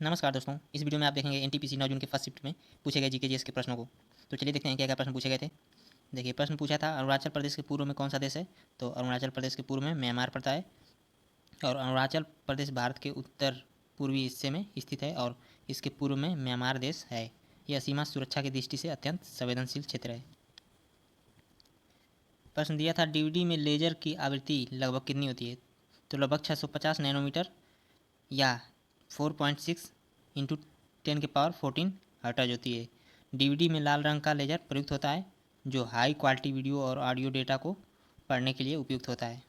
नमस्कार दोस्तों, इस वीडियो में आप देखेंगे एनटीपीसी 9 जून के फर्स्ट शिफ्ट में पूछे गए जीके जीएस के प्रश्नों को। तो चलिए देखते हैं क्या क्या प्रश्न पूछे गए थे। देखिए, प्रश्न पूछा था अरुणाचल प्रदेश के पूर्व में कौन सा देश है। तो अरुणाचल प्रदेश के पूर्व में म्यांमार पड़ता है और अरुणाचल प्रदेश भारत के उत्तर पूर्वी हिस्से में स्थित है और इसके पूर्व में म्यांमार देश है। यह सीमा सुरक्षा की दृष्टि से अत्यंत संवेदनशील क्षेत्र है। प्रश्न दिया था डीवीडी में लेजर की आवृत्ति लगभग कितनी होती है। तो लगभग 650 नैनोमीटर या 4.6 इंटू 10 के पावर 14 हर्ट्ज होती है। डीवीडी में लाल रंग का लेजर प्रयुक्त होता है जो हाई क्वालिटी वीडियो और ऑडियो डेटा को पढ़ने के लिए उपयुक्त होता है।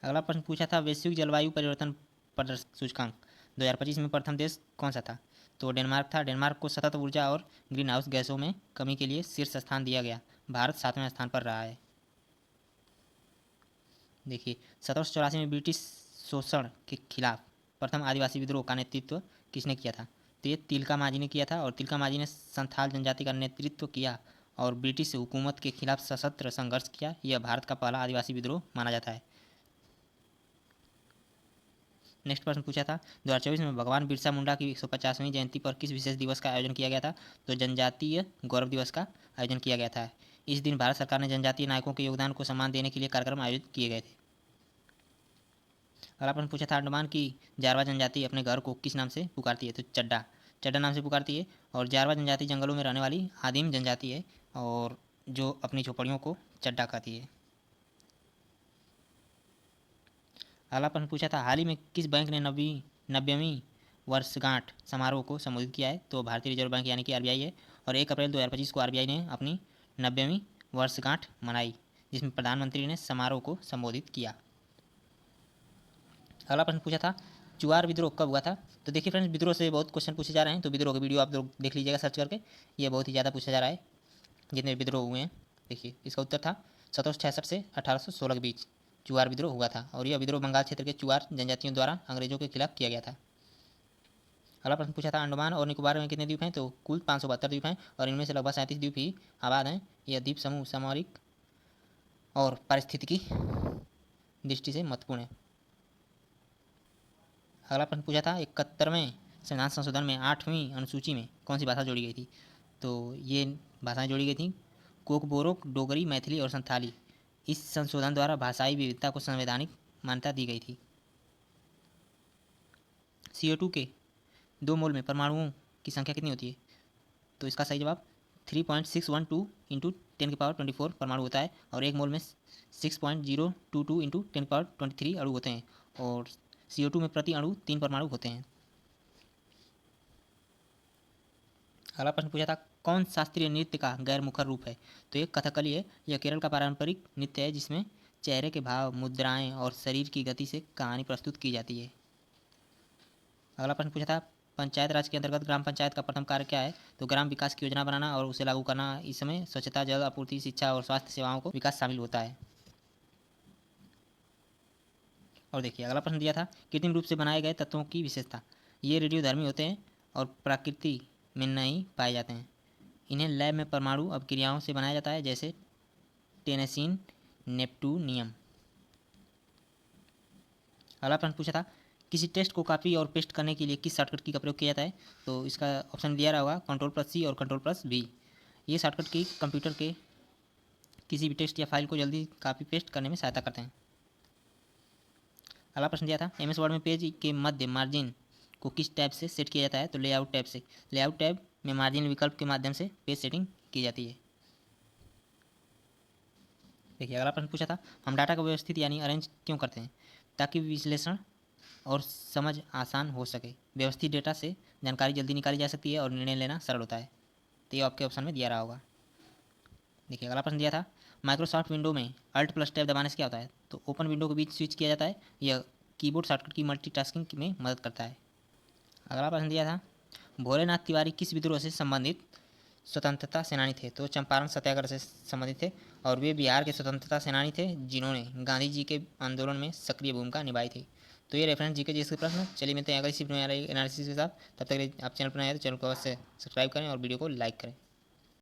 अगला प्रश्न पूछा था वैश्विक जलवायु परिवर्तन प्रदर्शन सूचकांक 2025 में प्रथम देश कौन सा था। तो डेनमार्क था। डेनमार्क को सतत ऊर्जा और ग्रीन हाउस गैसों में कमी के लिए शीर्ष स्थान दिया गया। भारत 7वें स्थान पर रहा है। देखिए, 1784 में ब्रिटिश शोषण के खिलाफ प्रथम आदिवासी विद्रोह का नेतृत्व किसने किया था। तो ये तिलका मांझी ने किया था और तिलका मांझी ने संथाल जनजाति का नेतृत्व किया और ब्रिटिश हुकूमत के खिलाफ सशस्त्र संघर्ष किया। यह भारत का पहला आदिवासी विद्रोह माना जाता है। नेक्स्ट प्रश्न पूछा था 2024 में भगवान बिरसा मुंडा की 150वीं जयंती पर किस विशेष दिवस का आयोजन किया गया था। तो जनजातीय गौरव दिवस का आयोजन किया गया था। इस दिन भारत सरकार ने जनजातीय नायकों के योगदान को सम्मान देने के लिए कार्यक्रम आयोजित किए गए थे। अगला प्रश्न पूछा था अंडमान की जारवा जनजाति अपने घर को किस नाम से पुकारती है। तो चड्डा चड्डा नाम से पुकारती है और जारवा जनजाति जंगलों में रहने वाली आदिम जनजाति है और जो अपनी झोपड़ियों को चड्डा कहती है। अगला प्रश्न पूछा था हाल ही में किस बैंक ने 90वीं वर्षगांठ समारोह को संबोधित किया है। तो भारतीय रिजर्व बैंक यानी कि आरबीआई है और 1 अप्रैल 2025 को आरबीआई ने अपनी 90वीं वर्षगांठ मनाई जिसमें प्रधानमंत्री ने समारोह को संबोधित किया। अगला प्रश्न पूछा था चुआर विद्रोह कब हुआ था। तो देखिए फ्रेंड्स, विद्रोह से बहुत क्वेश्चन पूछे जा रहे हैं तो विद्रोह का वीडियो आप लोग देख लीजिएगा सर्च करके। ये बहुत ही ज़्यादा पूछा जा रहा है जितने विद्रोह हुए हैं। देखिए, इसका उत्तर था 1766 से 1816 के बीच चुआर विद्रोह हुआ था और यह विद्रोह बंगाल क्षेत्र के चुआर जनजातियों द्वारा अंग्रेजों के खिलाफ किया गया था। अगला प्रश्न पूछा था अंडमान और निकोबार में कितने द्वीप हैं। तो कुल 572 द्वीप हैं और इनमें से लगभग 37 द्वीप ही आबाद हैं। यह द्वीप समूह सामरिक और पारिस्थितिकी दृष्टि से महत्वपूर्ण है। अगला प्रश्न पूछा था 71वें संविधान संशोधन में 8वीं अनुसूची में कौन सी भाषा जोड़ी गई थी। तो ये भाषाएं जोड़ी गई थी कोकबोरोक, डोगरी, मैथिली और संथाली। इस संशोधन द्वारा भाषाई विविधता को संवैधानिक मान्यता दी गई थी। CO2 के 2 मोल में परमाणुओं की संख्या कितनी होती है। तो इसका सही जवाब 3.612 इंटू 10 के पावर 24 परमाणु होता है और 1 मोल में 6.022 इंटू 10 के पावर 23 अणु होते हैं और CO2 में प्रति अणु 3 परमाणु होते हैं। अगला प्रश्न पूछा था कौन शास्त्रीय नृत्य का गैर मुखर रूप है। तो ये कथकली है। यह केरल का पारंपरिक नृत्य है जिसमें चेहरे के भाव, मुद्राएं और शरीर की गति से कहानी प्रस्तुत की जाती है। अगला प्रश्न पूछा था पंचायत राज के अंतर्गत ग्राम पंचायत का प्रथम कार्य क्या है। तो ग्राम विकास की योजना बनाना और उसे लागू करना। इसमें स्वच्छता, जल आपूर्ति, शिक्षा और स्वास्थ्य सेवाओं को विकास शामिल होता है। और देखिए, अगला प्रश्न दिया था कृत्रिम रूप से बनाए गए तत्वों की विशेषता। ये रेडियोधर्मी होते हैं और प्रकृति में नहीं पाए जाते हैं। इन्हें लैब में परमाणु अपक्रियाओं से बनाया जाता है जैसे टेनेसिन, नेप्टूनियम। अगला प्रश्न पूछा था किसी टेक्स्ट को कॉपी और पेस्ट करने के लिए किस शॉर्टकट की का प्रयोग किया जाता है। तो इसका ऑप्शन दिया रहा होगा Ctrl+C और Ctrl+V। ये शॉर्टकट की कंप्यूटर के किसी भी टेक्स्ट या फाइल को जल्दी कॉपी पेस्ट करने में सहायता करते हैं। अगला प्रश्न दिया था MS वर्ड में पेज के मध्य मार्जिन को किस टैब से सेट किया जाता है। तो लेआउट टैब से। लेआउट टैब में मार्जिन विकल्प के माध्यम से पेज सेटिंग की जाती है। देखिए, अगला प्रश्न पूछा था हम डाटा को व्यवस्थित यानी अरेंज क्यों करते हैं। ताकि विश्लेषण और समझ आसान हो सके। व्यवस्थित डेटा से जानकारी जल्दी निकाली जा सकती है और निर्णय लेना सरल होता है। तो ये आपके ऑप्शन में दिया रहा होगा। देखिए, अगला प्रश्न दिया था माइक्रोसॉफ्ट विंडो में Alt+ टैब दबाने से क्या होता है। तो ओपन विंडो के बीच स्विच किया जाता है। यह कीबोर्ड शॉर्टकट की मल्टीटास्किंग में मदद करता है। अगला प्रश्न दिया था भोलेनाथ तिवारी किस विद्रोह से संबंधित स्वतंत्रता सेनानी थे। तो चंपारण सत्याग्रह से संबंधित थे और वे बिहार के स्वतंत्रता सेनानी थे जिन्होंने गांधी जी के आंदोलन में सक्रिय भूमिका निभाई थी। तो ये रेफरेंस जीके जिसके प्रश्न। चलिए मिलते हैं अगली शिफ्ट में एनालिसिस के साथ। तब तक आप चैनल पर नए हैं तो चैनल को अवश्य सब्सक्राइब करें और वीडियो को लाइक करें।